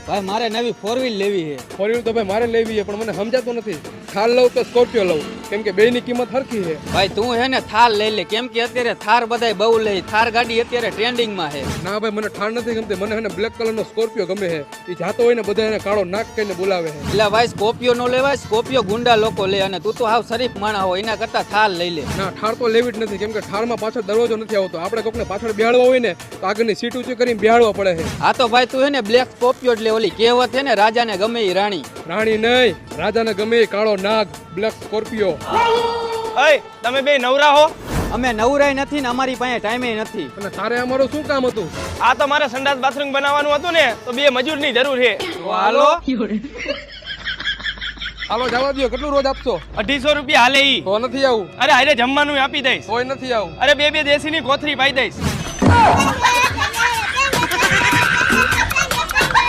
ભાઈ મારે નવી 4 વ્હીલ લેવી છે. 4 વ્હીલ તો ભાઈ મારે લેવી છે, પણ મને સમજાતું નથી થાર લઉં કે સ્કોર્પિયો લઉં, કેમ કે બેની કિંમત સરખી છે. ભાઈ તું હે ને થાર લઈ લે, કેમ કે અત્યારે થાર બધાય બહુ લે. થાર ગાડી અત્યારે ટ્રેન્ડિંગમાં છે. ના ભાઈ મને થાર નથી ગમતી, મને હે ને બ્લેક કલરનો સ્કોર્પિયો ગમે છે. એ જાતો હોય ને બધા એને કાળો નાક કહીને બોલાવે છે. એટલે ભાઈ સ્કોર્પિયો નો લેવાય, સ્કોર્પિયો ગુંડા લોકો લે, અને તું તો હાવ શરીફ માણસ હોય, એના કરતા થાર લઈ લે. ના થાર તો લેવી જ નથી, કેમ કે થારમાં પાછળ દરવાજો નથી આવતો. આપણે કોકને પાછળ બેહાડવા હોય ને તો આગળની સીટ ઊંચી કરીને બેહાડવા પડે છે. હા તો ભાઈ તું હે ને બ્લેક સ્કોર્પિયો જ લે. ઓલી કહેવત છે ને, રાજાને ગમે એ રાણી. રાણી નહીં, રાજાને ગમે એ કાળો નાગ બ્લેક સ્કોર્પિયો. અય તમે બે નવરા હો? અમે નવરાય નથી ને અમારી પાસે ટાઈમે નથી. અને તારે અમારું શું કામ હતું? આ તો મારે સંડાસ બાથરૂમ બનાવવાનું હતું ને, તો 2 મજૂરની જરૂર છે. તો હાલો. હાલો જવા દો. કેટલું રોજ આપશો? 250 રૂપિયા હાલે ઈ. તો નથી આવું. અરે હારે જમવાનું આપી દઈશ. કોઈ નથી આવું. અરે 2 દેશીની કોથરી પાઈ દઈશ.